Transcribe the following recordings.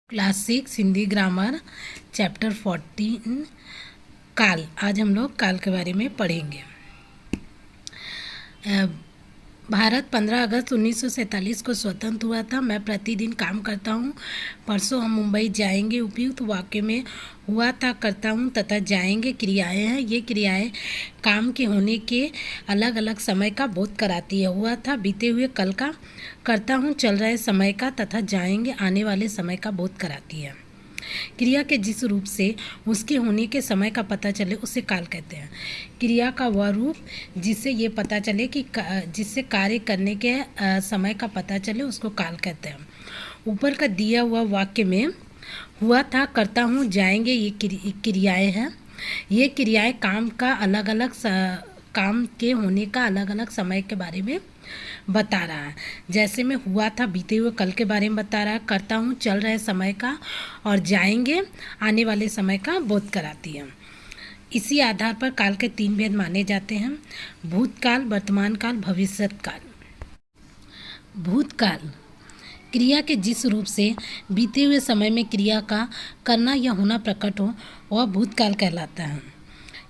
Class 6 Hindi grammar chapter 14 काल। आज हम लोग काल के बारे में पढ़ेंगे। भारत 15 अगस्त 1947 को स्वतंत्र हुआ था। मैं प्रतिदिन काम करता हूँ। परसों हम मुंबई जाएंगे। उपयुक्त वाक्य में हुआ था, करता हूँ तथा जाएंगे क्रियाएं हैं। ये क्रियाएं काम के होने के अलग अलग समय का बोध कराती है। हुआ था बीते हुए कल का, करता हूँ चल रहे समय का तथा जाएंगे आने वाले समय का बोध कराती है। क्रिया के जिस रूप से उसके होने के समय का पता चले उसे काल कहते हैं। क्रिया का वह रूप जिससे ये पता चले कि जिससे कार्य करने के समय का पता चले उसको काल कहते हैं। ऊपर का दिया हुआ वाक्य में हुआ था, करता हूँ, जाएंगे, ये क्रियाएं हैं। ये क्रियाएं काम के होने का अलग अलग समय के बारे में बता रहा है। जैसे में हुआ था बीते हुए कल के बारे में बता रहा है, करता हूँ चल रहे समय का, और जाएंगे आने वाले समय का बोध कराती है। इसी आधार पर काल के 3 भेद माने जाते हैं: भूतकाल, वर्तमान काल, भविष्यत काल। भूतकाल क्रिया के जिस रूप से बीते हुए समय में क्रिया का करना या होना प्रकट हो वह भूतकाल कहलाता है।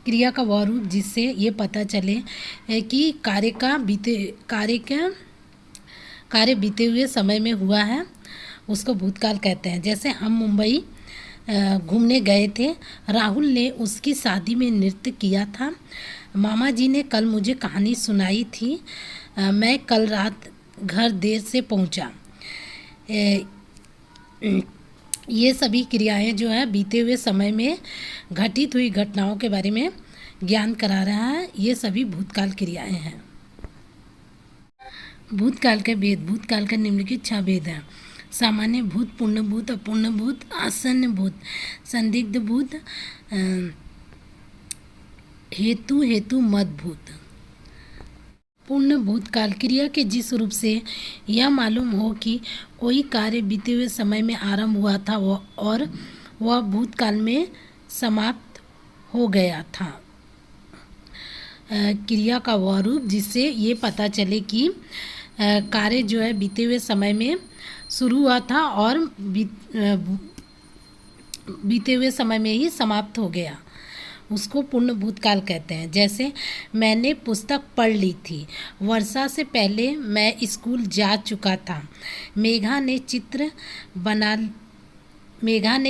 क्रिया का वह रूप जिससे ये पता चले कि कार्य बीते हुए समय में हुआ है उसको भूतकाल कहते हैं। जैसे हम मुंबई घूमने गए थे। राहुल ने उसकी शादी में नृत्य किया था। मामा जी ने कल मुझे कहानी सुनाई थी। मैं कल रात घर देर से पहुंचा। ये सभी क्रियाएं जो है बीते हुए समय में घटित हुई घटनाओं के बारे में ज्ञान करा रहा है। ये सभी भूतकाल क्रियाएं हैं। भूतकाल के भेद। भूतकाल का निम्नलिखित 6 भेद हैं: सामान्य भूत, पूर्ण भूत, अपूर्ण भूत, आसन्न भूत, संदिग्ध भूत, हेतु मद भूत। पूर्ण भूतकाल क्रिया के जिस रूप से यह मालूम हो कि कोई कार्य बीते हुए समय में आरंभ हुआ था और वह भूतकाल में समाप्त हो गया था। क्रिया का वह रूप जिससे ये पता चले कि कार्य जो है बीते हुए समय में शुरू हुआ था और बीते हुए समय में ही समाप्त हो गया, उसको पूर्ण भूतकाल कहते हैं। जैसे मैंने पुस्तक पढ़ ली थी। वर्षा से पहले मैं स्कूल जा चुका था। मेघा ने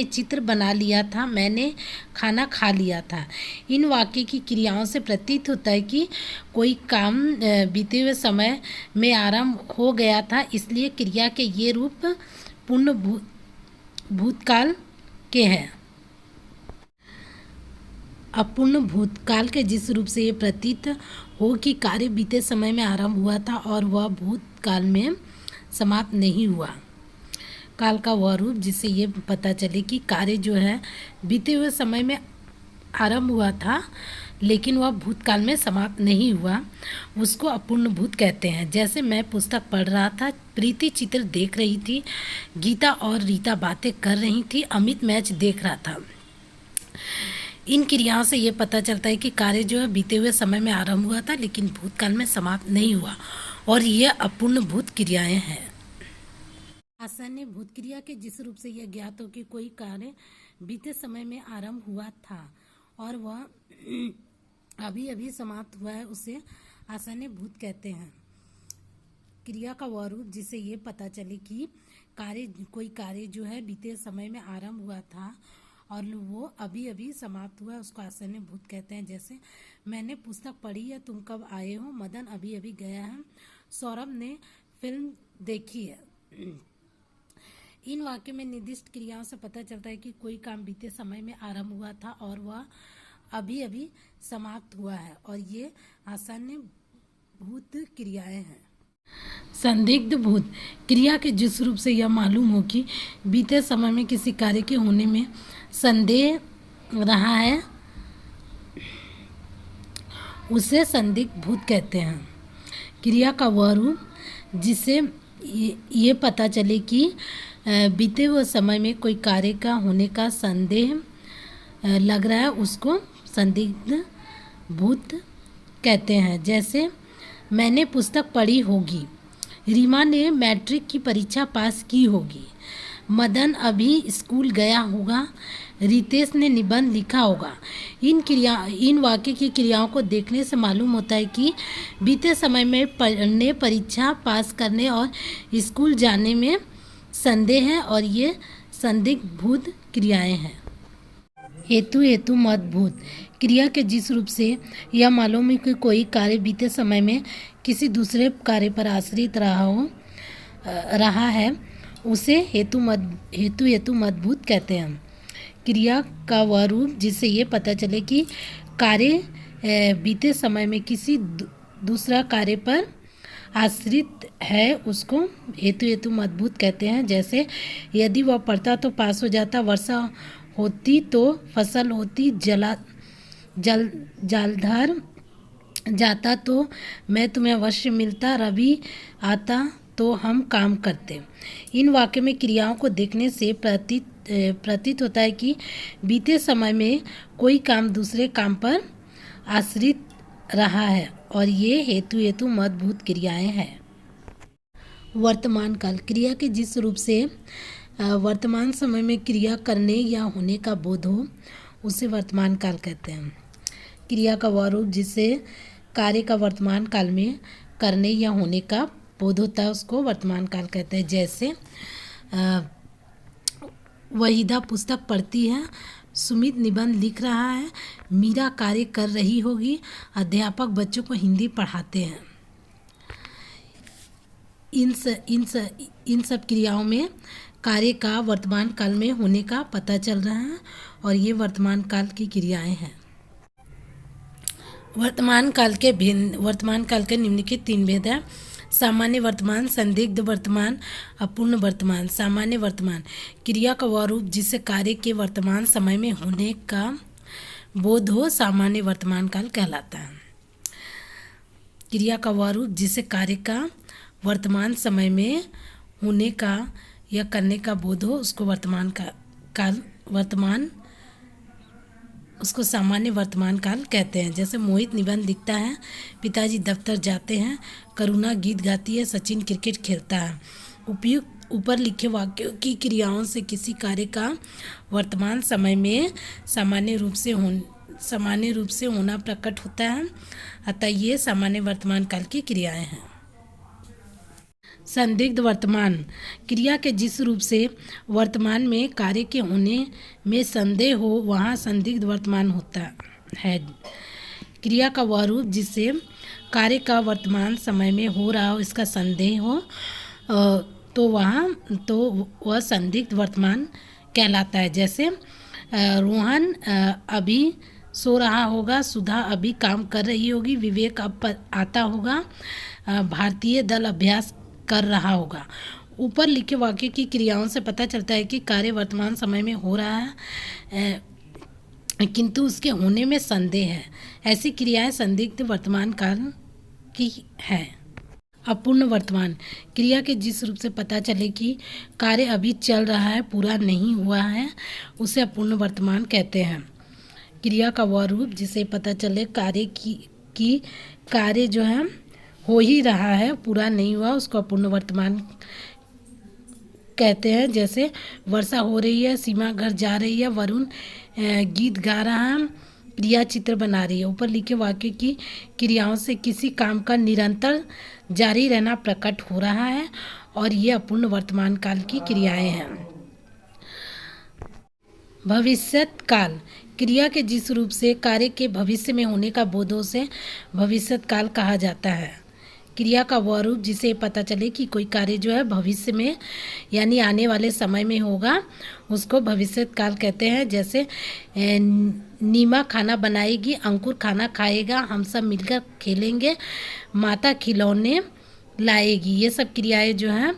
चित्र बना लिया था। मैंने खाना खा लिया था। इन वाक्य की क्रियाओं से प्रतीत होता है कि कोई काम बीते हुए समय में आरंभ हो गया था, इसलिए क्रिया के ये रूप पूर्ण भूतकाल के हैं। अपूर्ण भूतकाल के जिस रूप से ये प्रतीत हो कि कार्य बीते समय में आरंभ हुआ था और वह भूतकाल में समाप्त नहीं हुआ। काल का वह रूप जिससे ये पता चले कि कार्य जो है बीते हुए समय में आरंभ हुआ था लेकिन वह भूतकाल में समाप्त नहीं हुआ, उसको अपूर्ण भूत कहते हैं। जैसे मैं पुस्तक पढ़ रहा था, प्रीति चित्र देख रही थी, गीता और रीता बातें कर रही थी, अमित मैच देख रहा था। इन क्रियाओं से ये पता चलता है कि कार्य जो है बीते हुए समय में आरंभ हुआ था लेकिन भूतकाल में समाप्त नहीं हुआ, और ये अपूर्ण भूत क्रियाएं हैं। आसन्न भूत क्रिया के जिस रूप से यह ज्ञात हो कि कोई कार्य बीते समय में आरंभ हुआ था और वह अभी अभी समाप्त हुआ है, उसे आसन्न भूत कहते हैं। क्रिया का वह रूप जिससे ये पता चले कि कोई कार्य जो है बीते समय में आरंभ हुआ था और वो अभी अभी समाप्त हुआ है, उसको आसन्न भूत कहते हैं। जैसे मैंने पुस्तक पढ़ी है, तुम कब आए हो, मदन अभी अभी गया है, सौरभ ने फिल्म देखी है। इन वाक्यों में निर्दिष्ट क्रियाओं से पता चलता है कि कोई काम बीते समय में आरंभ हुआ था और वह अभी अभी समाप्त हुआ है, और ये आसन्न भूत क्रियाएं हैं। संदिग्ध भूत क्रिया के जिस रूप से यह मालूम हो कि बीते समय में किसी कार्य के होने में संदेह रहा है, उसे संदिग्ध भूत कहते हैं। क्रिया का वह रूप जिससे ये पता चले कि बीते हुए समय में कोई कार्य का होने का संदेह लग रहा है, उसको संदिग्ध भूत कहते हैं। जैसे मैंने पुस्तक पढ़ी होगी, रीमा ने मैट्रिक की परीक्षा पास की होगी, मदन अभी स्कूल गया होगा, रितेश ने निबंध लिखा होगा। इन वाक्य की क्रियाओं को देखने से मालूम होता है कि बीते समय में पढ़ने, परीक्षा पास करने और स्कूल जाने में संदेह है और ये संदिग्ध क्रियाएं हैं। हेतु मदभूत क्रिया के जिस रूप से यह मालूम है कि कोई कार्य बीते समय में किसी दूसरे कार्य पर आश्रित रहा है, उसे हेतु मदभूत कहते हैं। क्रिया का वह रूप जिससे ये पता चले कि कार्य बीते समय में किसी दूसरा कार्य पर आश्रित है, उसको हेतु मदभूत कहते हैं। जैसे यदि वह पढ़ता तो पास हो जाता, वर्षा होती तो फसल होती, जलधर जाता तो मैं तुम्हें अवश्य मिलता, रवि आता तो हम काम करते। इन वाक्यों में क्रियाओं को देखने से प्रतीत होता है कि बीते समय में कोई काम दूसरे काम पर आश्रित रहा है और ये हेतु मदभूत क्रियाएं हैं। वर्तमान काल क्रिया के जिस रूप से वर्तमान समय में क्रिया करने या होने का बोध हो, उसे वर्तमान काल कहते हैं। क्रिया का वह रूप जिससे कार्य का वर्तमान काल में करने या होने का बोध होता है, उसको वर्तमान काल कहते हैं। जैसे वहीदा पुस्तक पढ़ती है, सुमित निबंध लिख रहा है, मीरा कार्य कर रही होगी, अध्यापक बच्चों को हिंदी पढ़ाते हैं। इन सब क्रियाओं में कार्य का वर्तमान काल में होने का पता चल रहा है और ये वर्तमान काल की क्रियाएं हैं। वर्तमान काल के निम्नलिखित 3 भेद हैं। सामान्य वर्तमान, संदिग्ध वर्तमान, अपूर्ण वर्तमान। सामान्य वर्तमान क्रिया का वह रूप जिससे कार्य के वर्तमान समय में होने का बोध हो, सामान्य वर्तमान काल कहलाता है। क्रिया का वह रूप जिससे कार्य का वर्तमान समय में होने का या करने का बोध हो, उसको सामान्य वर्तमान काल कहते हैं। जैसे मोहित निबंध लिखता है, पिताजी दफ्तर जाते हैं, करुणा गीत गाती है, सचिन क्रिकेट खेलता है। उपयुक्त ऊपर लिखे वाक्यों की क्रियाओं से किसी कार्य का वर्तमान समय में सामान्य रूप से होना प्रकट होता है, अतः ये सामान्य वर्तमान काल की क्रियाएं हैं। संदिग्ध वर्तमान क्रिया के जिस रूप से वर्तमान में कार्य के होने में संदेह हो, वहाँ संदिग्ध वर्तमान होता है। क्रिया का वह रूप जिससे कार्य का वर्तमान समय में हो रहा हो, इसका संदेह हो, तो वह संदिग्ध वर्तमान कहलाता है। जैसे रोहन अभी सो रहा होगा, सुधा अभी काम कर रही होगी, विवेक अब आता होगा, भारतीय दल अभ्यास कर रहा होगा। ऊपर लिखे वाक्य की क्रियाओं से पता चलता है कि कार्य वर्तमान समय में हो रहा है, किंतु उसके होने में संदेह है। ऐसी क्रियाएं संदिग्ध वर्तमान काल की है। अपूर्ण वर्तमान क्रिया के जिस रूप से पता चले कि कार्य अभी चल रहा है, पूरा नहीं हुआ है, उसे अपूर्ण वर्तमान कहते हैं। क्रिया का वह रूप जिसे पता चले कार्य जो है हो ही रहा है, पूरा नहीं हुआ, उसको अपूर्ण वर्तमान कहते हैं। जैसे वर्षा हो रही है, सीमा घर जा रही है, वरुण गीत गा रहा है, प्रिया चित्र बना रही है। ऊपर लिखे वाक्य की क्रियाओं से किसी काम का निरंतर जारी रहना प्रकट हो रहा है और ये अपूर्ण वर्तमान काल की क्रियाएं हैं। भविष्यत काल क्रिया के जिस रूप से कार्य के भविष्य में होने का बोधों से भविष्यत काल कहा जाता है। क्रिया का वह रूप जिसे पता चले कि कोई कार्य जो है भविष्य में यानी आने वाले समय में होगा, उसको भविष्यत काल कहते हैं। जैसे नीमा खाना बनाएगी, अंकुर खाना खाएगा, हम सब मिलकर खेलेंगे, माता खिलौने लाएगी। ये सब क्रियाएं जो हैं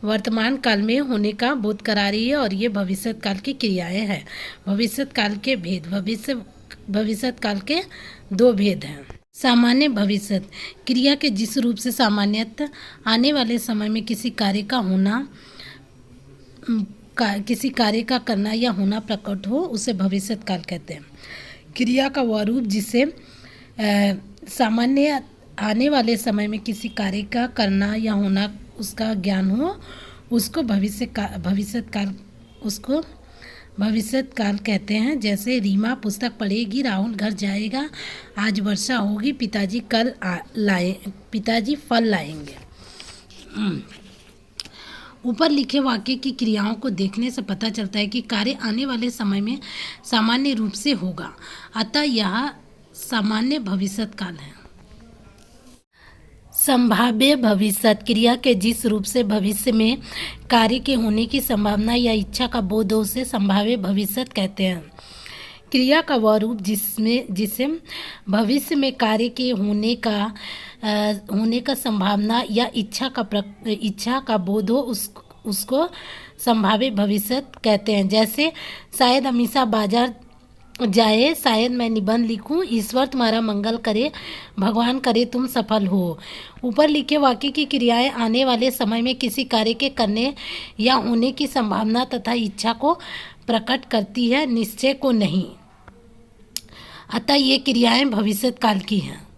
वर्तमान काल में होने का बोध करा रही है और ये भविष्यत काल की क्रियाएं हैं। भविष्यत काल के भेद भविष्यत काल के 2 भेद हैं। सामान्य भविष्यत क्रिया के जिस रूप से सामान्यतः आने वाले समय में किसी कार्य का करना या होना प्रकट हो, उसे भविष्यत काल कहते हैं। क्रिया का वह रूप जिससे सामान्य आने वाले समय में किसी कार्य का करना या होना उसका ज्ञान हो, उसको भविष्य काल कहते हैं। जैसे रीमा पुस्तक पढ़ेगी, राहुल घर जाएगा, आज वर्षा होगी, पिताजी फल लाएंगे। ऊपर लिखे वाक्य की क्रियाओं को देखने से पता चलता है कि कार्य आने वाले समय में सामान्य रूप से होगा, अतः यह सामान्य भविष्यत काल है। संभाव्य भविष्यत क्रिया के जिस रूप से भविष्य में कार्य के होने की संभावना या इच्छा का बोध हो उसे संभाव्य भविष्यत कहते हैं। क्रिया का वह रूप जिसे भविष्य में कार्य के होने का संभावना या इच्छा का बोध हो उसको संभाव्य भविष्यत कहते हैं। जैसे शायद अमीषा बाजार जाए, शायद मैं निबंध लिखूं, ईश्वर तुम्हारा मंगल करे, भगवान करे तुम सफल हो। ऊपर लिखे वाक्य की क्रियाएं आने वाले समय में किसी कार्य के करने या होने की संभावना तथा इच्छा को प्रकट करती है, निश्चय को नहीं, अतः ये क्रियाएं भविष्यत काल की हैं।